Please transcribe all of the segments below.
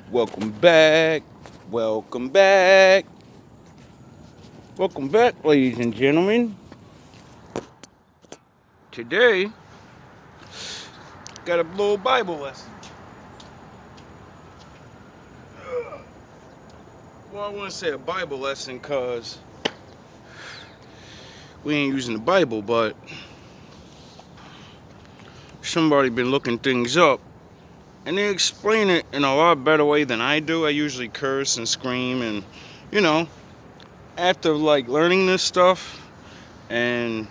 Welcome back. Welcome back. Welcome back, ladies and gentlemen. Today, got a little Bible lesson. Well, I want to say a Bible lesson because we ain't using the Bible, but somebody been looking things up and they explain it in a lot better way than I do. I usually curse and scream and, you know, after like learning this stuff and,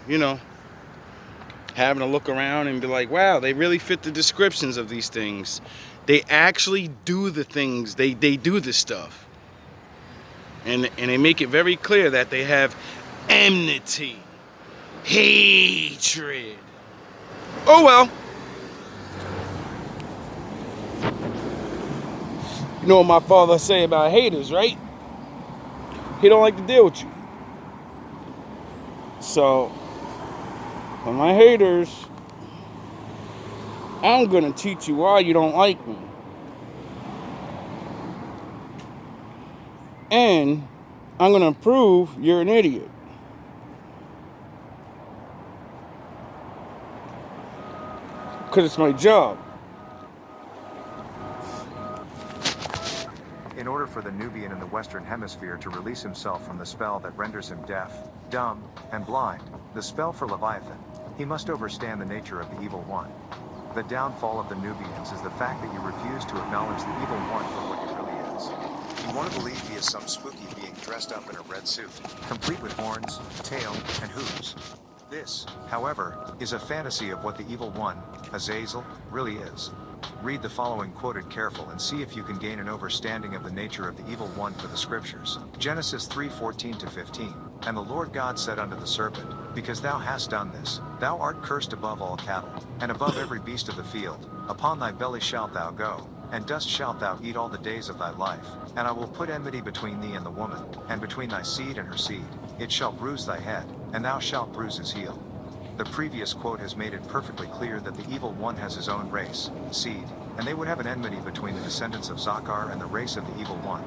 having to look around and be like, wow, they really fit the descriptions of these things. They actually do the things, they do this stuff. And they make it very clear that they have enmity, hatred. Oh well. You know what my father say about haters, right? He don't like to deal with you. So, for my haters, I'm gonna teach you why you don't like me. And I'm gonna prove you're an idiot. Because it's my job. In order for the Nubian in the Western Hemisphere to release himself from the spell that renders him deaf, dumb, and blind, the spell for Leviathan, he must understand the nature of the Evil One. The downfall of the Nubians is the fact that you refuse to acknowledge the Evil One for what he really is. You want to believe he is some spooky being dressed up in a red suit, complete with horns, tail, and hooves. This, however, is a fantasy of what the Evil One, Azazel, really is. Read the following quoted careful and see if you can gain an understanding of the nature of the Evil One for the scriptures. Genesis 3:14-15. And the Lord God said unto the serpent, Because thou hast done this, thou art cursed above all cattle, and above every beast of the field. Upon thy belly shalt thou go, and dust shalt thou eat all the days of thy life. And I will put enmity between thee and the woman, and between thy seed and her seed. It shall bruise thy head, and thou shalt bruise his heel. The previous quote has made it perfectly clear that the Evil One has his own race, seed, and they would have an enmity between the descendants of Zakar and the race of the Evil One.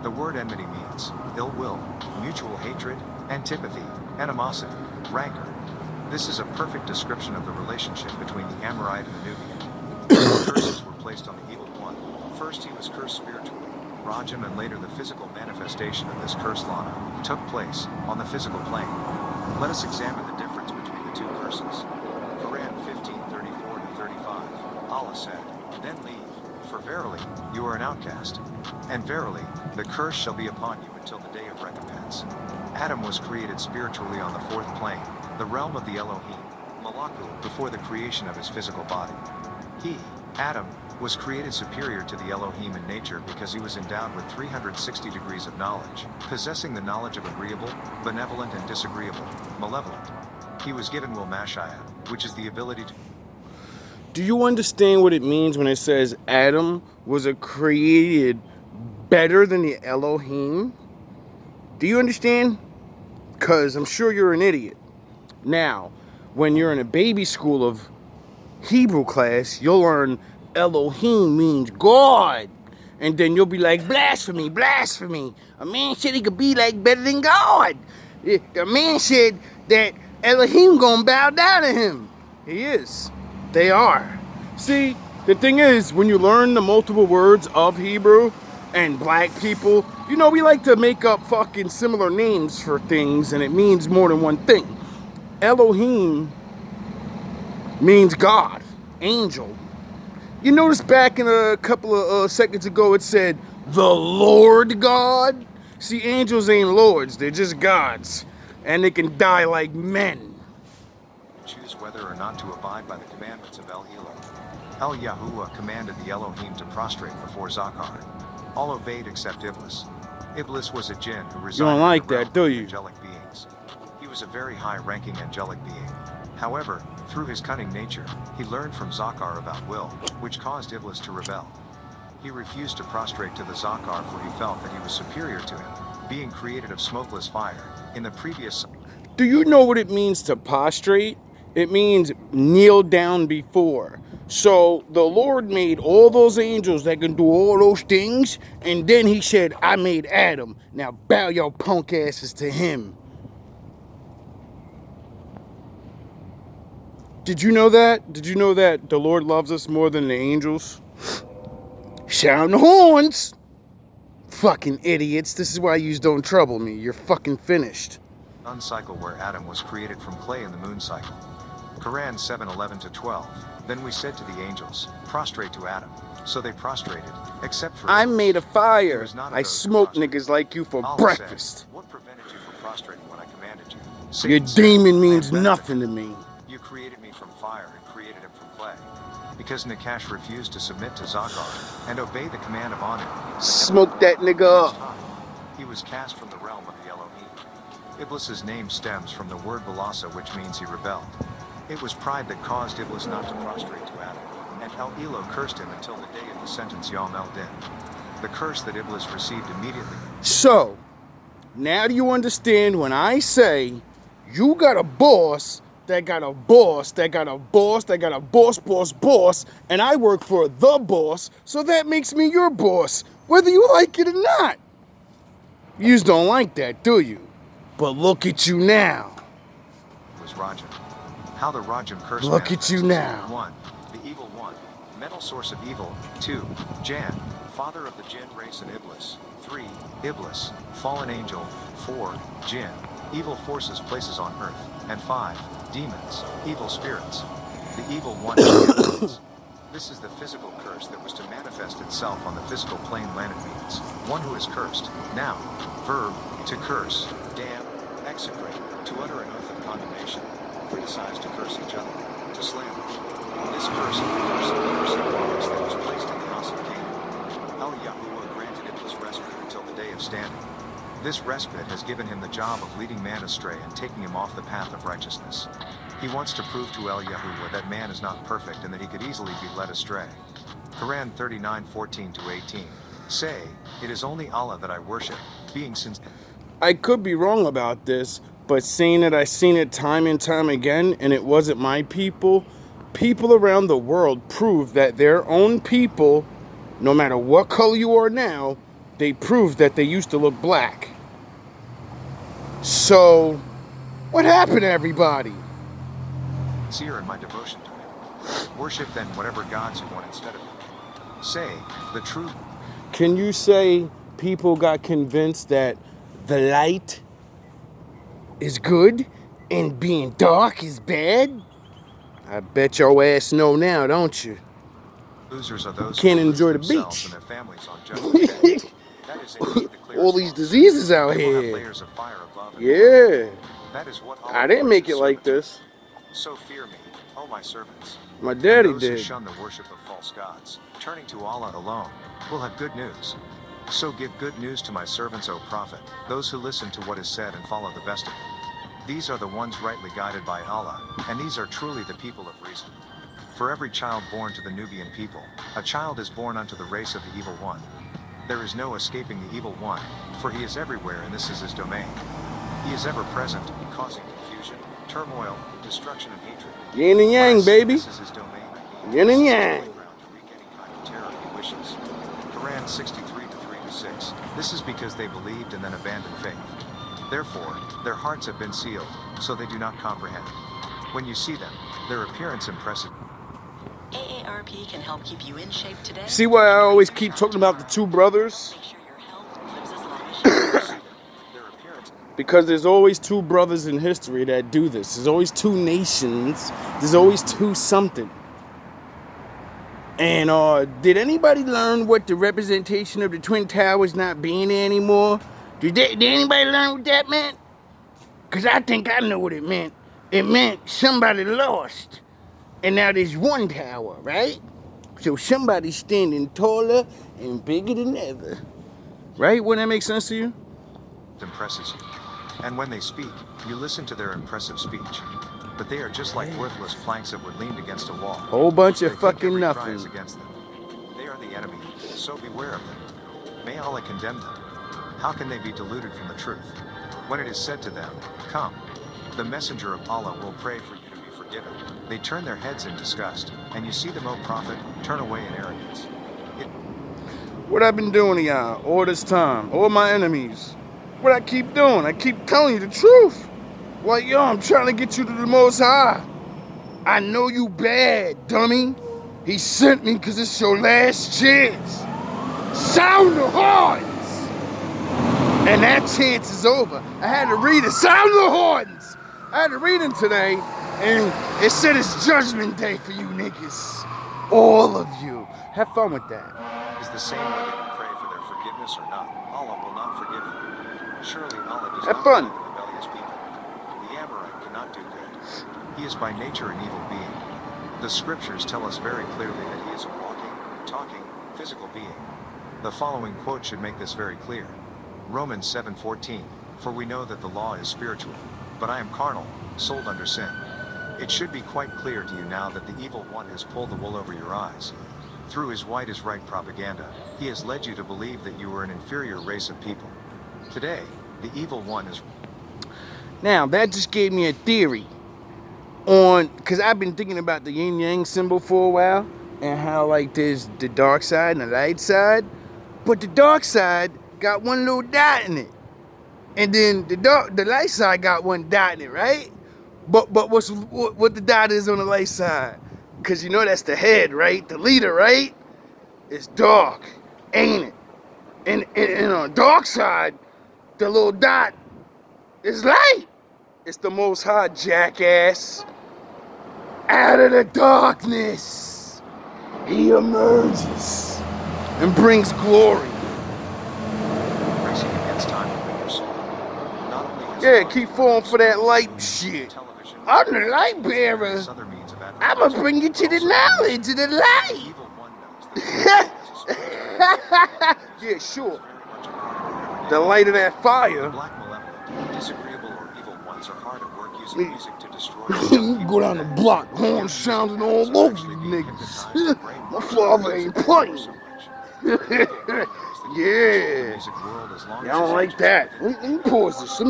The word enmity means ill will, mutual hatred, antipathy, animosity, rancor. This is a perfect description of the relationship between the Amorite and the Nubian. Two curses were placed on the Evil One. First he was cursed spiritually, Rajam, and later the physical manifestation of this curse, Lana, took place on the physical plane. Let us examine the difference between the two curses. Quran 15:34-35. Allah said, Then leave, for verily, you are an outcast. And verily, the curse shall be upon you until the day of recompense. Adam was created spiritually on the fourth plane, the realm of the Elohim, Malakut, before the creation of his physical body. He, Adam, was created superior to the Elohim in nature because he was endowed with 360 degrees of knowledge, possessing the knowledge of agreeable, benevolent, and disagreeable, malevolent. He was given Will Mashiach, which is the ability to... Do you understand what it means when it says Adam was created better than the Elohim? Do you understand? Because I'm sure you're an idiot. Now, when you're in a baby school of Hebrew class, you'll learn Elohim means God. And then you'll be like, blasphemy, blasphemy. A man said he could be like better than God. A man said that Elohim gonna bow down to him. He is. They are. See, the thing is, when you learn the multiple words of Hebrew and black people, we like to make up fucking similar names for things and it means more than one thing. Elohim means God, angel. You notice back in a couple of seconds ago it said the Lord God? See, angels ain't lords, they're just gods. And they can die like men. choose whether or not to abide by the commandments of El Elohim. El Yahuwah commanded the Elohim to prostrate before Zakar. All obeyed except Iblis. Iblis was a jinn who resided don't like in the realm that, do of you? angelic beings. He was a very high-ranking angelic being. However, through his cunning nature, he learned from Zakar about will, which caused Iblis to rebel. He refused to prostrate to the Zakar for he felt that he was superior to him, being created of smokeless fire. In the previous... Do you know what it means to prostrate? It means kneel down before. So the Lord made all those angels that can do all those things, and then he said, I made Adam. Now bow your punk asses to him. Did you know that? Did you know that the Lord loves us more than the angels? Sound the horns! Fucking idiots. This is why you don't trouble me. You're fucking finished. Sun cycle where Adam was created from clay in the moon cycle. Quran 7:11-12. Then we said to the angels, prostrate to Adam. So they prostrated, except for I made a fire. was none of I those who smoked prostrated. niggas like you for Allah breakfast. said, what prevented you from prostrating when I commanded you? Your Satan said, demon "I means am better nothing than to you. me. You created me from fire and created him from clay. Because Nakash refused to submit to Zagar and obey the command of Anu, the Smoke that heavenly nigga Lord, up. he was cast from the realm of the Elohim. Iblis's name stems from the word Balasa, which means he rebelled. It was pride that caused Iblis not to prostrate to Adam, and El Elo cursed him until the day of the sentence Yom El Din. The curse that Iblis received immediately. So, now do you understand when I say you got a boss that got a boss that got a boss that got a boss, and I work for the boss, so that makes me your boss, whether you like it or not. Yous don't like that, do you? But look at you now. Was Rajam. How the Rajam curse Look at you manifests. now. 1. The evil one, mental source of evil. 2. Jan, father of the jinn race and Iblis. 3. Iblis, fallen angel. 4. Jinn, evil forces places on earth. And 5. Demons, evil spirits. The evil one is This is the physical curse that was to manifest itself on the physical plane. Land it means one who is cursed. Noun, verb, to curse, damn, execrate, to utter an oath of condemnation, criticize, to curse each other, to slander. This curse is the curse of the cursing virus that was placed in the house of Canaan. El Yahuwah granted Iblis respite until the day of standing. This respite has given him the job of leading man astray and taking him off the path of righteousness. He wants to prove to El Yahuwah that man is not perfect and that he could easily be led astray. Quran 39:14-18. Say, it is only Allah that I worship, being sincere. I could be wrong about this, but seeing that I've seen it time and time again, and it wasn't my people, people around the world prove that their own people, no matter what color you are now, they prove that they used to look black. So, what happened to everybody? In my devotion to him. Worship then whatever gods you want instead of him. Say, the true. Can you say people got convinced that the light is good and being dark is bad? I bet your ass know now, don't you? Losers are those Can't who enjoy the themselves beach. and their families on judgment day. That is indeed the clearest All these law. diseases out They will have here. layers of fire above and Yeah. below. That is what Allah I didn't wants make his it like servants this. to do. So fear me, O my servants. My And daddy those who did. shun the worship of false gods, turning to Allah alone, will have good news. So give good news to my servants, O Prophet, those who listen to what is said and follow the best of it. These are the ones rightly guided by Allah, and these are truly the people of reason. For every child born to the Nubian people, a child is born unto the race of the evil one. There is no escaping the evil one, for he is everywhere and this is his domain. He is ever present, causing confusion, turmoil, destruction and hatred. Yin and yang, Yes, baby. This is his domain. Yin and This is his yang. playground to wreak any kind of terror he wishes. Quran 63:3-6. This is because they believed and then abandoned faith. Therefore, their hearts have been sealed, so they do not comprehend. When you see them, their appearance impresses. AARP can help keep you in shape today. See why I always keep talking about the two brothers? Make sure your health lives as long as you do. Their appearance. Because there's always two brothers in history that do this. There's always two nations. There's always two something. And did anybody learn what the representation of the Twin Towers not being there anymore? Did anybody learn what that meant? Because I think I know what it meant. It meant somebody lost. And now there's one tower, right? So somebody's standing taller and bigger than ever. Right? Wouldn't that make sense to you? Impresses you. And when they speak, you listen to their impressive speech. But they are just like worthless planks that were leaned against a wall. Whole bunch They of think fucking every cry nothing. is against them. They are the enemy, so beware of them. May Allah condemn them. How can they be deluded from the truth? When it is said to them, come, the messenger of Allah will pray for you to be forgiven. forgiven, they turn their heads in disgust, and you see them, O prophet, turn away in arrogance. What I've been doing to y'all all this time, all my enemies. What I keep doing, I keep telling you the truth. Like, yo, I'm trying to get you to the Most High. I know you bad, dummy. He sent me because it's your last chance. Sound the horns! And that chance is over. I had to read it. Sound the horns! I had to read them today, and it said it's judgment day for you niggas. All of you. Have fun with that. Is the same whether you pray for their forgiveness or not. Allah will not forgive you. Surely Allah does Have not fun. forgive the rebellious people. The Amorite cannot do good. He is by nature an evil being. The scriptures tell us very clearly that he is a walking, talking, physical being. The following quote should make this very clear. Romans 7:14, for we know that the law is spiritual, but I am carnal, sold under sin. It should be quite clear to you now that the evil one has pulled the wool over your eyes. Through his white is right propaganda, he has led you to believe that you are an inferior race of people. Today, the evil one is... Now, that just gave me a theory on, because I've been thinking about the yin yang symbol for a while, and how, like, there's the dark side and the light side, but the dark side got one little dot in it, and then the light side got one dot in it, right? But what the dot is on the light side? Because you know that's the head, right? The leader, right? It's dark, ain't it? And on the dark side, the little dot is light. It's the Most High, jackass. Out of the darkness, he emerges and brings glory. racing against time within your soul. Not only has Yeah, God keep falling for that light shit. television, I'm the light bearer. various other means of I'ma advertising, bring you to the also, knowledge of the the light. evil one knows that Yeah, sure. very much a part of their everyday The light of that The fire. black malevolent, disagreeable or evil ones are hard at work using Me- music to destroy You go down the block, horns sounding all over you niggas. My father ain't playing. Yeah. I don't like that. Let me pause this. We're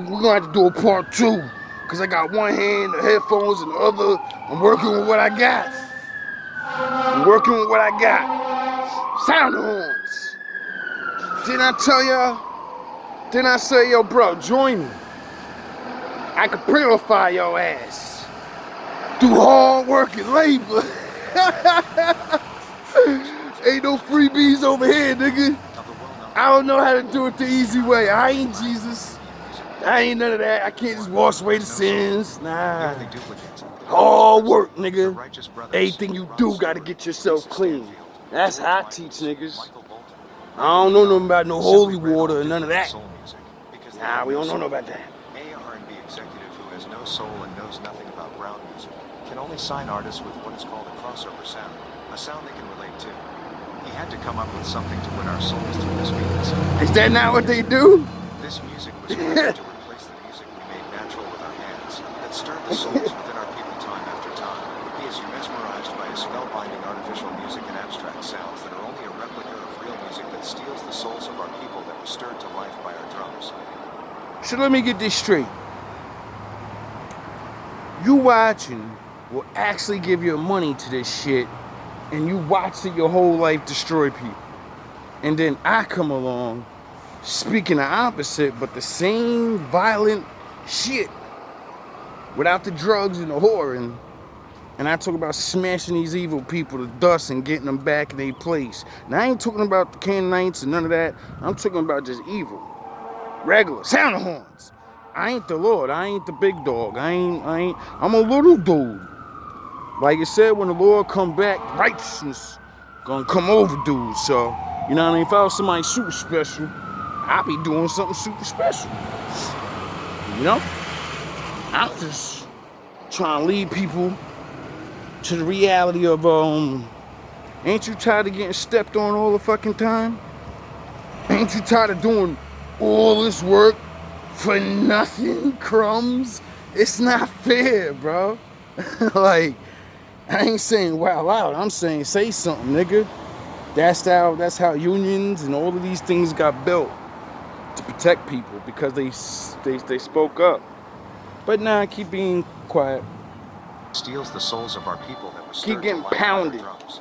gonna have to do a part 2. Because I got one hand, the headphones, and the other, I'm working with what I got. Sound the horns. Didn't I tell y'all? Didn't I say, yo, bro, join me? I can purify your ass through hard work and labor. Ain't no freebies over here, nigga. I don't know how to do it the easy way. I ain't Jesus. I ain't none of that. I can't just wash away the sins. Nah. Hard work, nigga. Everything you do gotta get yourself clean. That's how I teach niggas. I don't know nothing about no holy water or none of that. Nah, we don't know nothing about that. R&B executive who has no soul and knows nothing about brown music can only sign artists with what is called a crossover sound, a sound they can relate to. He had to come up with something to win our souls through this means. Is that not what they do? This music was created to replace the music we made natural with our hands, that stirred the souls within our people time after time. He is mesmerized by his spellbinding artificial music and abstract sounds that are only a replica of real music that steals the souls of our people that were stirred to life by our drums. So let me get this straight. You watching will actually give your money to this shit, and you watch it your whole life destroy people. And then I come along speaking the opposite, but the same violent shit without the drugs and the whoring. And I talk about smashing these evil people to dust and getting them back in their place. Now I ain't talking about the Canaanites and none of that. I'm talking about just evil. Regular. Sound the horns. I ain't the Lord. I ain't the big dog. I'm a little dude. Like I said, when the Lord come back, righteousness gonna come over dudes. So, you know what I mean? If I was somebody super special, I'd be doing something super special. You know? I'm just trying to lead people to the reality of, ain't you tired of getting stepped on all the fucking time? Ain't you tired of doing all this work for nothing, crumbs? It's not fair, bro. Like, I ain't saying wow loud. I'm saying say something, nigga. That's how unions and all of these things got built, to protect people, because they spoke up. But nah, keep being quiet. Steals the souls of our people that were Keep stirred to getting life by our pounded. drums.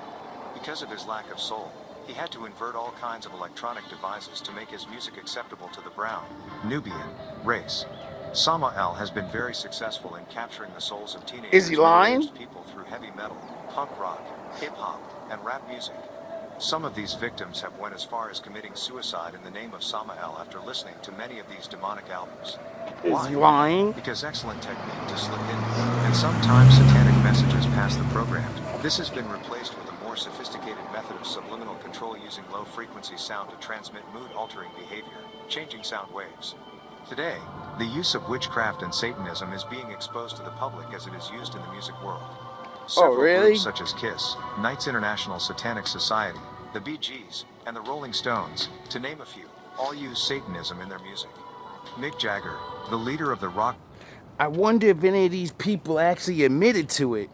Because of his lack of soul, he had to invert all kinds of electronic devices to make his music acceptable to the brown, Nubian, race. Samael has been very successful in capturing the souls of Is teenagers he and lying? middle-aged people through heavy metal, punk rock, hip-hop, and rap music. Some of these victims have went as far as committing suicide in the name of Samael after listening to many of these demonic albums. Is he Why? lying? Because excellent technique to slip in, and sometimes satanic messages pass the programmed. This has been replaced with a more sophisticated method of subliminal control using low-frequency sound to transmit mood-altering behavior, changing sound waves. Today, the use of witchcraft and Satanism is being exposed to the public as it is used in the music world. Several really? groups such as KISS, Knights International Satanic Society, the Bee Gees, and the Rolling Stones, to name a few, all use Satanism in their music. Mick Jagger, the leader of the rock. I wonder if any of these people actually admitted to it.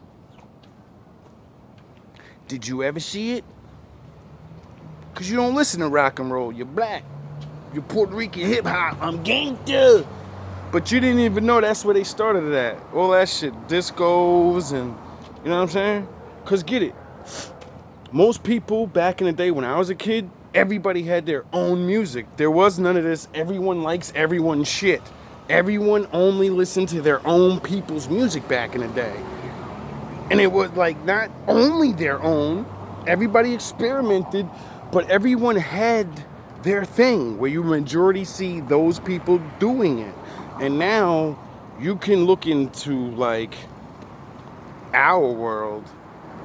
Did you ever see it? Because you don't listen to rock and roll. You're black. You're Puerto Rican hip hop. I'm gangster. But you didn't even know that's where they started it at. All that shit. Discos and, you know what I'm saying? Because get it. Most people back in the day when I was a kid, everybody had their own music. There was none of this. Everyone likes everyone's shit. Everyone only listened to their own people's music back in the day. And it was like not only their own, everybody experimented, but everyone had their thing where you majority see those people doing it. And now you can look into like our world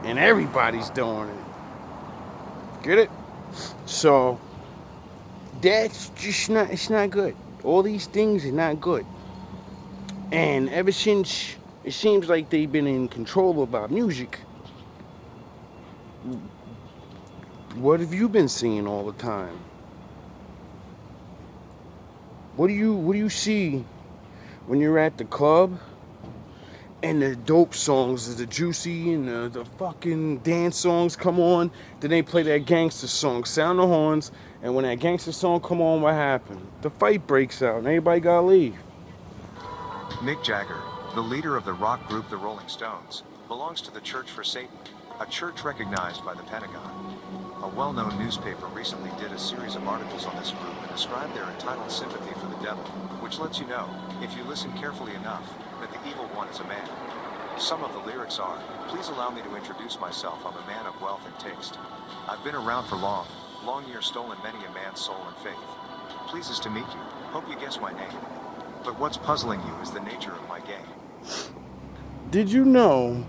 and everybody's doing it. Get it? So that's just not, it's not good. All these things are not good. And ever since it seems like they've been in control of our music, what have you been seeing all the time? What do you see when you're at the club and the dope songs, the juicy and the fucking dance songs come on? Then they play that gangster song, sound the horns, and when that gangster song come on, what happened? The fight breaks out and everybody gotta leave. Mick Jagger, the leader of the rock group the Rolling Stones, belongs to the Church for Satan, a church recognized by the Pentagon. A well-known newspaper recently did a series of articles on this group and described their entitled sympathy for the devil, which lets you know, if you listen carefully enough, that the evil one is a man. Some of the lyrics are, "Please allow me to introduce myself. I'm a man of wealth and taste. I've been around for long years, stolen many a man's soul and faith. Pleases to meet you. Hope you guess my name. But what's puzzling you is the nature of my game." Did you know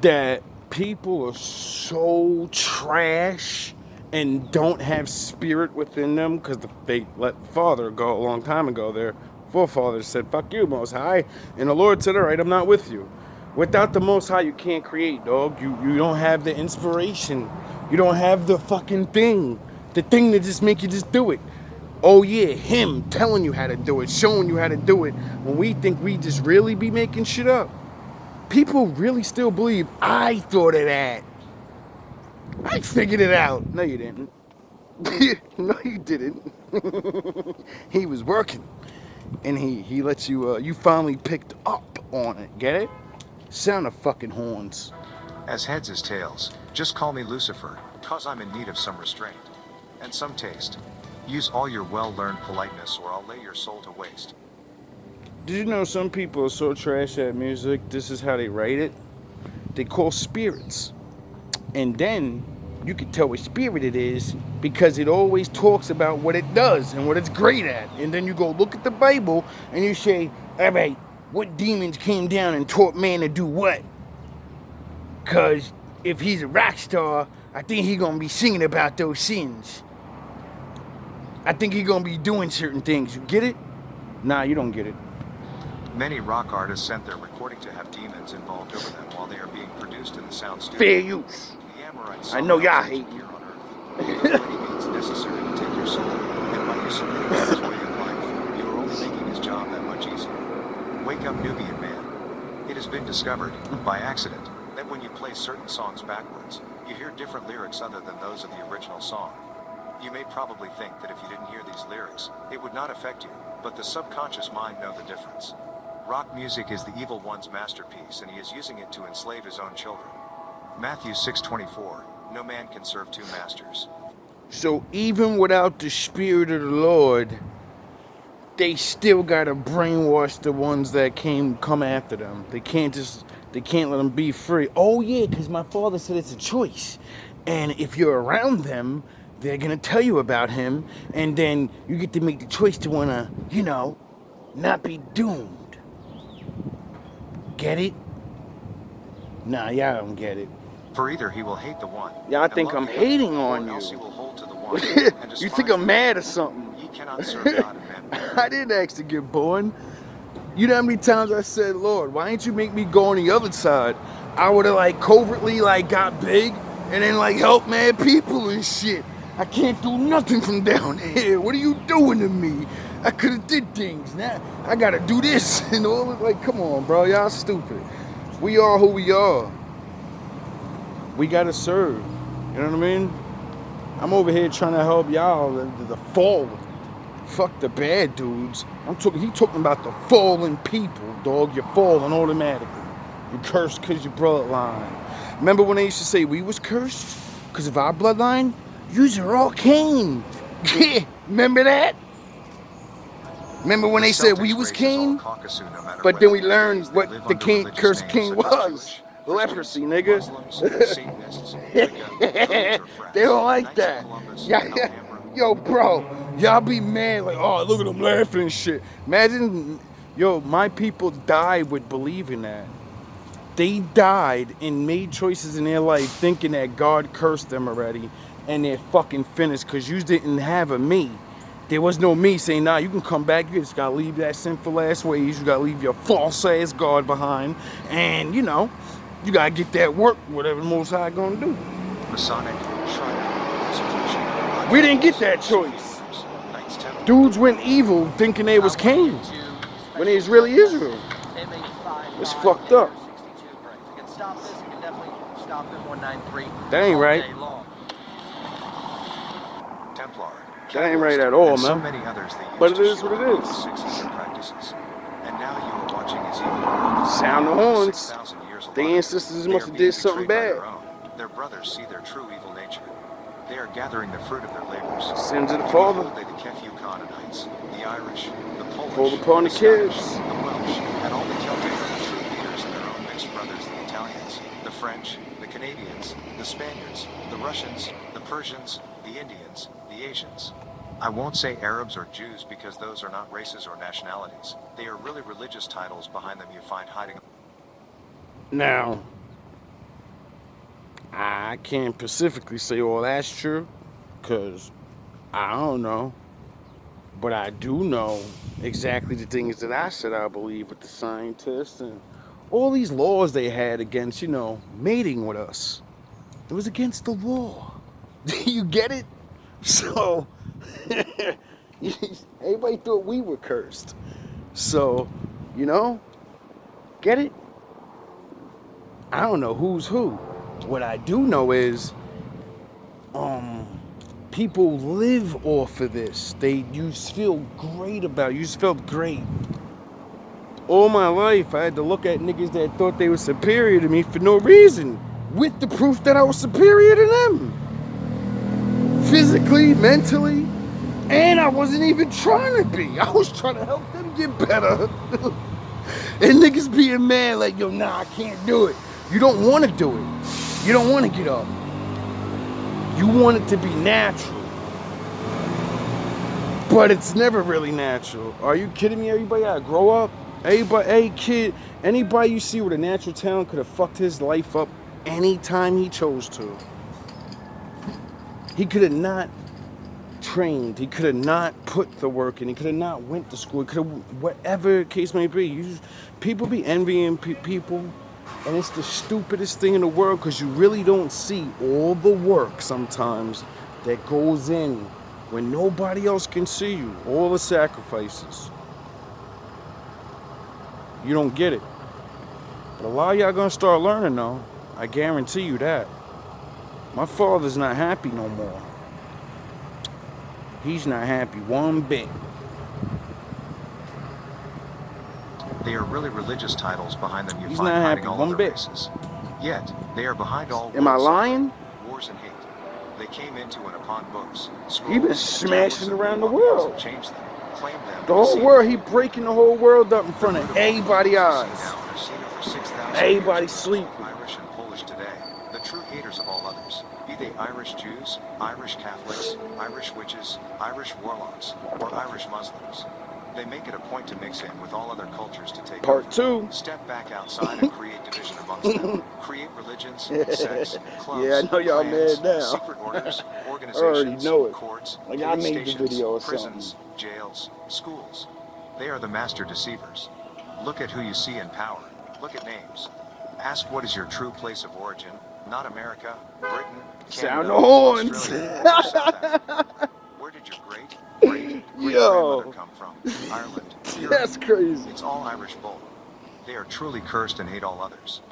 that people are so trash and don't have spirit within them because they let Father go a long time ago? Their forefathers said, "Fuck you, Most High," and the Lord said, "All right, I'm not with you." Without the Most High, you can't create, dog. You don't have the inspiration. You don't have the fucking thing. The thing that just make you just do it. Oh yeah, him telling you how to do it, showing you how to do it. When we think we just really be making shit up. People really still believe I thought of that. I figured it out. No, you didn't. No, you didn't. He was working, and he lets you. You finally picked up on it. Get it? Sound of fucking horns. As heads as tails, just call me Lucifer, cause I'm in need of some restraint. And some taste. Use all your well-learned politeness or I'll lay your soul to waste. Did you know some people are so trash at music? This is how they write it. They call spirits, and then you can tell what spirit it is because it always talks about what it does and what it's great at. And then you go look at the Bible and you say, all right, what demons came down and taught man to do what? Because if he's a rock star, I think he's going to be singing about those sins. I think he's going to be doing certain things. You get it? Nah, you don't get it. Many rock artists sent their recording to have demons involved over them while they are being produced in the sound studio. Fair use. The Amorites I know y'all hate here on Earth. You know any means necessary to take your soul, and by you submitting to his way of life, you are only making his job that much easier. Wake up, Nubian man. It has been discovered, by accident, that when you play certain songs backwards, you hear different lyrics other than those of the original song. You may probably think that if you didn't hear these lyrics, it would not affect you, but the subconscious mind knows the difference. Rock music is the evil one's masterpiece, and he is using it to enslave his own children. Matthew 6:24, no man can serve two masters. So even without the Spirit of the Lord, they still gotta brainwash the ones that come after them. They can't let them be free. Oh yeah, because my father said it's a choice. And if you're around them, they're gonna tell you about him, and then you get to make the choice to wanna, not be doomed. Get it? Nah, y'all don't get it. For either he will hate the one. Y'all and think love I'm the other, hating or on else he you. will hold to the one and You despise think I'm the mad or other. something? Ye cannot serve God and mammon. I didn't ask to get born. You know how many times I said, Lord, why didn't you make me go on the other side? I would have covertly got big and then help mad people and shit. I can't do nothing from down here. What are you doing to me? I could have did things. Now I gotta do this and all. Come on, bro, y'all stupid. We are who we are. We gotta serve. You know what I mean? I'm over here trying to help y'all, the fallen. Fuck the bad dudes. He talking about the fallen people, dog. You're falling automatically. You're cursed because your bloodline. Remember when they used to say we was cursed? Because of our bloodline? Yous are all Cain. Remember that? Remember when they said we was Cain? But then we learned what the cursed Cain was. Leprosy, nigga. They don't like that. Yeah. Yo, bro, y'all be mad oh, look at them laughing and shit. Imagine, my people died with believing that. They died and made choices in their life thinking that God cursed them already, and they're fucking finished because you didn't have a me. There was no me saying, nah, you can come back. You just gotta leave that sinful ass ways. You gotta leave your false ass God behind, and you gotta get that work, whatever the Most High gonna do. Masonic, Shriner, We didn't get that choice. Dudes went evil thinking they was Cain when they was really Israel. It's fucked up. That ain't right. Templar, That ain't right at all, and so man. many others that But used it to is what shield it those is. 600 practices. And now you are watching as evil Sound the horns. 6,000 years The alive. ancestors They must are have being did something betrayed by bad. their own. Their brothers see their true evil nature. They are gathering the fruit of their labors. Sins of the Behold, father. they the Kefu Canaanites, the Irish, the Fall Polish, upon the the Scottish, kids. the Welsh, and all the Celtic are the true leaders in their own mixed brothers, the Italians, the French, the Canadians, the Spaniards, the Russians, the Persians, the Indians, the Asians. I won't say Arabs or Jews because those are not races or nationalities. They are really religious titles behind them you find hiding. Now, I can't specifically say all that's true, because I don't know. But I do know exactly the things that I said I believe with the scientists and all these laws they had against, mating with us. It was against the law. You get it? So, everybody thought we were cursed. So, get it? I don't know who's who. What I do know is, people live off of this. You just feel great about it. You just felt great. All my life, I had to look at niggas that thought they were superior to me for no reason, with the proof that I was superior to them. Physically, mentally, and I wasn't even trying to be. I was trying to help them get better. And niggas being mad yo, nah, I can't do it. You don't want to do it. You don't want to get up. You want it to be natural. But it's never really natural. Are you kidding me? Everybody gotta grow up. Anybody you see with a natural talent could have fucked his life up anytime he chose to. He could have not trained. He could have not put the work in. He could have not went to school. He could have, whatever the case may be. People be envying people, and it's the stupidest thing in the world because you really don't see all the work sometimes that goes in when nobody else can see you. All the sacrifices. You don't get it. But a lot of y'all gonna start learning though. I guarantee you that. My father's not happy no more. He's not happy one bit. They are really religious titles behind them you He's find not hiding happy all one other bit. races. Yet, they are behind all Am I world lying? suffering, wars and hate. They came into and upon books, He been scrolls, smashing tablets, and around the new laws world. and changed them, claimed them, The and whole seeded world, he them. breaking the whole world up in The front root of of all everybody's evils you see eyes. now and have seen it for 6,000 Everybody years are sleeping. called Irish and Polish today, the true haters of all others, be they Irish Jews, Irish Catholics, Irish witches, Irish warlocks, or Irish Muslims. They make it a point to mix in with all other cultures to take Part over. 2. Step back outside and create division amongst them. Create religions, sects, clubs, Yeah, I know y'all clans, mad now. secret orders, I already organizations, know it. courts, Like I police made the stations, video or something. prisons, jails, schools. They are the master deceivers. Look at who you see in power. Look at names. Ask what is your true place of origin, not America, Britain, Sound Canada, the horns. Australia, or South Africa. Where did your great-great-great-grandmother Yo, come from? Ireland, Europe. that's crazy. It's all Irish bull. They are truly cursed and hate all others.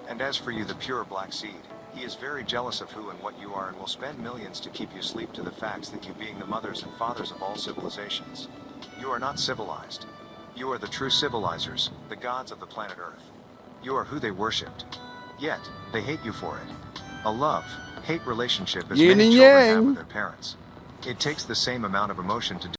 And as for you, the pure black seed, he is very jealous of who and what you are and will spend millions to keep you asleep to the facts that you being the mothers and fathers of all civilizations. You are not civilized. You are the true civilizers, the gods of the planet Earth. You are who they worshipped. Yet, they hate you for it. A love-hate relationship as Yin many and children have yang. with their parents. It takes the same amount of emotion to